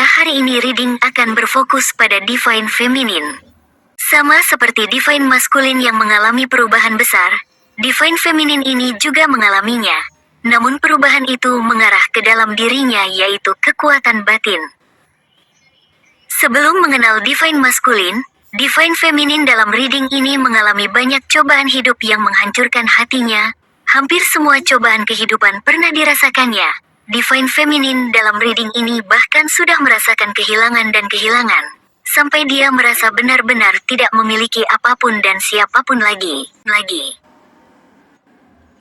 hari ini reading akan berfokus pada Divine Feminine. Sama seperti Divine Masculine yang mengalami perubahan besar, Divine Feminine ini juga mengalaminya. Namun perubahan itu mengarah ke dalam dirinya, yaitu kekuatan batin. Sebelum mengenal Divine Masculine, Divine Feminine dalam reading ini mengalami banyak cobaan hidup yang menghancurkan hatinya. Hampir semua cobaan kehidupan pernah dirasakannya. Divine Feminine dalam reading ini bahkan sudah merasakan kehilangan dan kehilangan, sampai dia merasa benar-benar tidak memiliki apapun dan siapapun lagi.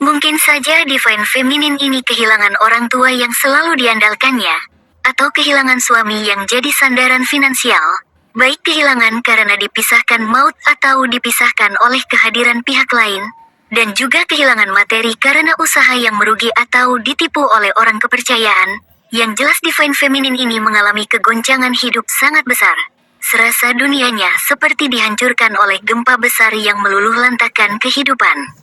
Mungkin saja Divine Feminine ini kehilangan orang tua yang selalu diandalkannya, atau kehilangan suami yang jadi sandaran finansial, baik kehilangan karena dipisahkan maut atau dipisahkan oleh kehadiran pihak lain, dan juga kehilangan materi karena usaha yang merugi atau ditipu oleh orang kepercayaan. Yang jelas Divine Feminine ini mengalami kegoncangan hidup sangat besar. Serasa dunianya seperti dihancurkan oleh gempa besar yang meluluhlantakkan kehidupan.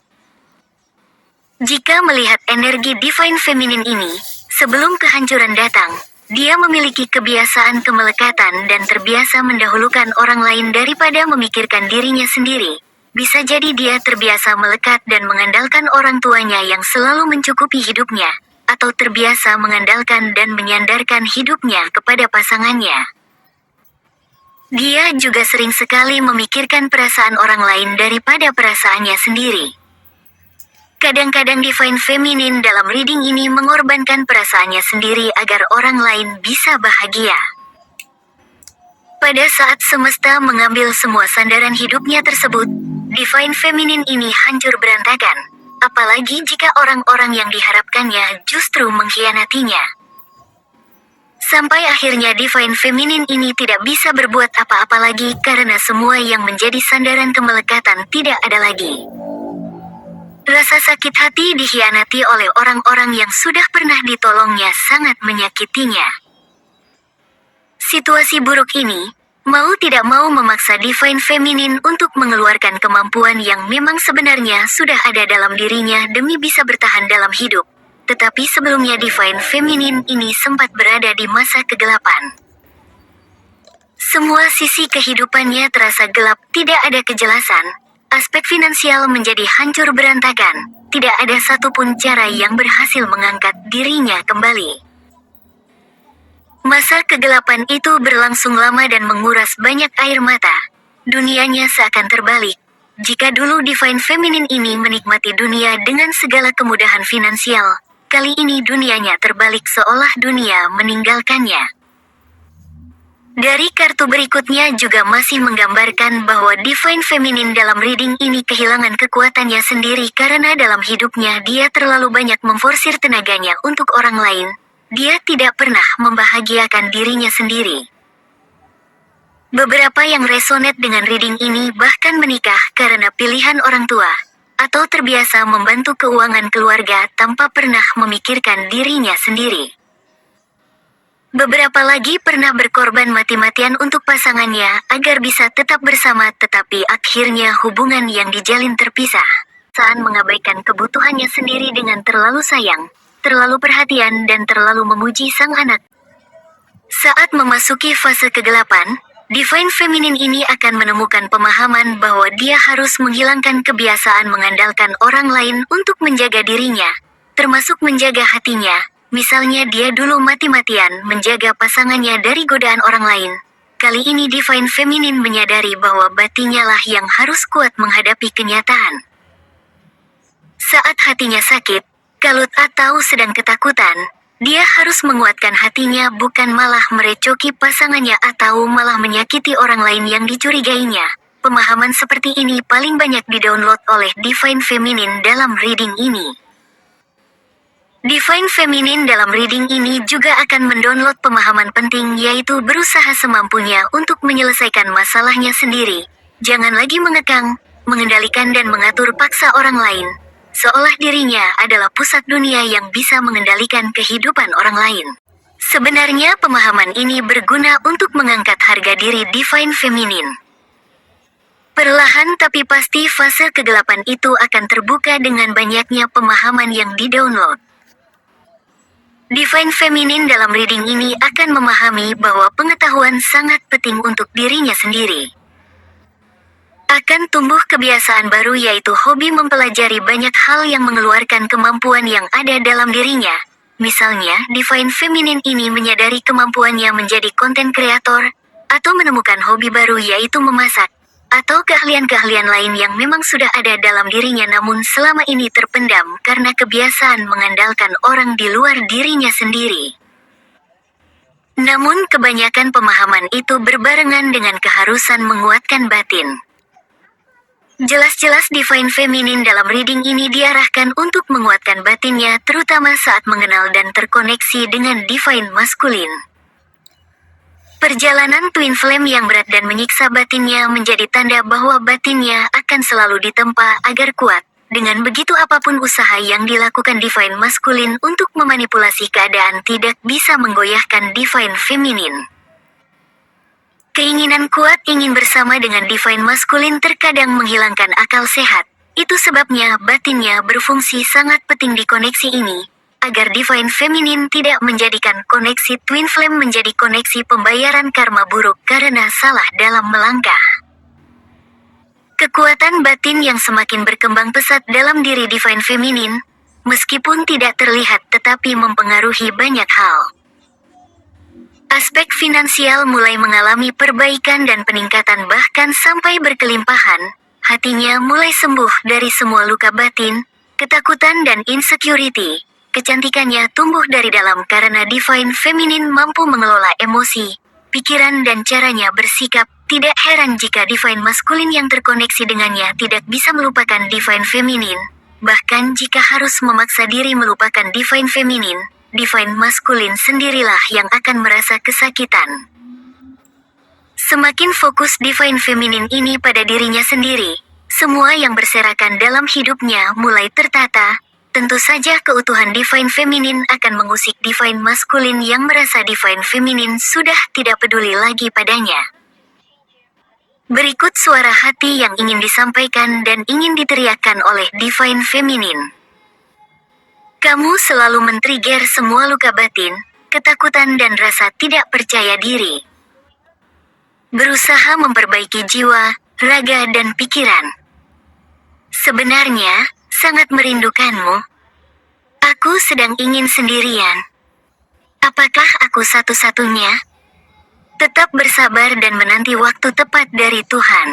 Jika melihat energi Divine Feminine ini, sebelum kehancuran datang, dia memiliki kebiasaan kemelekatan dan terbiasa mendahulukan orang lain daripada memikirkan dirinya sendiri. Bisa jadi dia terbiasa melekat dan mengandalkan orang tuanya yang selalu mencukupi hidupnya, atau terbiasa mengandalkan dan menyandarkan hidupnya kepada pasangannya. Dia juga sering sekali memikirkan perasaan orang lain daripada perasaannya sendiri. Kadang-kadang Divine Feminine dalam reading ini mengorbankan perasaannya sendiri agar orang lain bisa bahagia. Pada saat semesta mengambil semua sandaran hidupnya tersebut, Divine Feminine ini hancur berantakan, apalagi jika orang-orang yang diharapkannya justru mengkhianatinya. Sampai akhirnya Divine Feminine ini tidak bisa berbuat apa-apa lagi karena semua yang menjadi sandaran kemelekatan tidak ada lagi. Rasa sakit hati dikhianati oleh orang-orang yang sudah pernah ditolongnya sangat menyakitinya. Situasi buruk ini, mau tidak mau memaksa Divine Feminine untuk mengeluarkan kemampuan yang memang sebenarnya sudah ada dalam dirinya demi bisa bertahan dalam hidup. Tetapi sebelumnya Divine Feminine ini sempat berada di masa kegelapan. Semua sisi kehidupannya terasa gelap, tidak ada kejelasan. Aspek finansial menjadi hancur berantakan. Tidak ada satupun cara yang berhasil mengangkat dirinya kembali. Masa kegelapan itu berlangsung lama dan menguras banyak air mata. Dunianya seakan terbalik. Jika dulu Divine Feminine ini menikmati dunia dengan segala kemudahan finansial, kali ini dunianya terbalik seolah dunia meninggalkannya. Dari kartu berikutnya juga masih menggambarkan bahwa Divine Feminine dalam reading ini kehilangan kekuatannya sendiri karena dalam hidupnya dia terlalu banyak memforsir tenaganya untuk orang lain. Dia tidak pernah membahagiakan dirinya sendiri. Beberapa yang resonate dengan reading ini bahkan menikah karena pilihan orang tua, atau terbiasa membantu keuangan keluarga tanpa pernah memikirkan dirinya sendiri. Beberapa lagi pernah berkorban mati-matian untuk pasangannya agar bisa tetap bersama, tetapi akhirnya hubungan yang dijalin terpisah. Saat mengabaikan kebutuhannya sendiri dengan terlalu sayang, terlalu perhatian dan terlalu memuji sang anak. Saat memasuki fase kegelapan, Divine Feminine ini akan menemukan pemahaman bahwa dia harus menghilangkan kebiasaan mengandalkan orang lain untuk menjaga dirinya, termasuk menjaga hatinya. Misalnya dia dulu mati-matian menjaga pasangannya dari godaan orang lain. Kali ini Divine Feminine menyadari bahwa batinnya lah yang harus kuat menghadapi kenyataan. Saat hatinya sakit, kalut atau sedang ketakutan, dia harus menguatkan hatinya, bukan malah merecoki pasangannya atau malah menyakiti orang lain yang dicurigainya. Pemahaman seperti ini paling banyak didownload oleh Divine Feminine dalam reading ini. Divine Feminine dalam reading ini juga akan mendownload pemahaman penting, yaitu berusaha semampunya untuk menyelesaikan masalahnya sendiri. Jangan lagi mengekang, mengendalikan dan mengatur paksa orang lain, seolah dirinya adalah pusat dunia yang bisa mengendalikan kehidupan orang lain. Sebenarnya pemahaman ini berguna untuk mengangkat harga diri Divine Feminine. Perlahan tapi pasti fase kegelapan itu akan terbuka dengan banyaknya pemahaman yang didownload. Divine Feminine dalam reading ini akan memahami bahwa pengetahuan sangat penting untuk dirinya sendiri. Akan tumbuh kebiasaan baru yaitu hobi mempelajari banyak hal yang mengeluarkan kemampuan yang ada dalam dirinya. Misalnya, Divine Feminine ini menyadari kemampuannya menjadi konten kreator, atau menemukan hobi baru yaitu memasak, atau keahlian-keahlian lain yang memang sudah ada dalam dirinya namun selama ini terpendam karena kebiasaan mengandalkan orang di luar dirinya sendiri. Namun kebanyakan pemahaman itu berbarengan dengan keharusan menguatkan batin. Jelas-jelas Divine Feminine dalam reading ini diarahkan untuk menguatkan batinnya terutama saat mengenal dan terkoneksi dengan Divine Masculine. Perjalanan Twin Flame yang berat dan menyiksa batinnya menjadi tanda bahwa batinnya akan selalu ditempa agar kuat. Dengan begitu apapun usaha yang dilakukan Divine Masculine untuk memanipulasi keadaan tidak bisa menggoyahkan Divine Feminine. Keinginan kuat ingin bersama dengan Divine Masculine terkadang menghilangkan akal sehat. Itu sebabnya batinnya berfungsi sangat penting di koneksi ini, agar Divine Feminine tidak menjadikan koneksi Twin Flame menjadi koneksi pembayaran karma buruk karena salah dalam melangkah. Kekuatan batin yang semakin berkembang pesat dalam diri Divine Feminine, meskipun tidak terlihat tetapi mempengaruhi banyak hal. Aspek finansial mulai mengalami perbaikan dan peningkatan bahkan sampai berkelimpahan, hatinya mulai sembuh dari semua luka batin, ketakutan dan insecurity. Kecantikannya tumbuh dari dalam karena Divine Feminine mampu mengelola emosi, pikiran dan caranya bersikap. Tidak heran jika Divine Masculine yang terkoneksi dengannya tidak bisa melupakan Divine Feminine. Bahkan jika harus memaksa diri melupakan Divine Feminine, Divine Masculine sendirilah yang akan merasa kesakitan. Semakin fokus Divine Feminine ini pada dirinya sendiri, semua yang berserakan dalam hidupnya mulai tertata. Tentu saja keutuhan Divine Feminine akan mengusik Divine Masculine yang merasa Divine Feminine sudah tidak peduli lagi padanya. Berikut suara hati yang ingin disampaikan dan ingin diteriakkan oleh Divine Feminine. Kamu selalu men-trigger semua luka batin, ketakutan dan rasa tidak percaya diri. Berusaha memperbaiki jiwa, raga dan pikiran. Sebenarnya, sangat merindukanmu. Aku sedang ingin sendirian. Apakah aku satu-satunya? Tetap bersabar dan menanti waktu tepat dari Tuhan.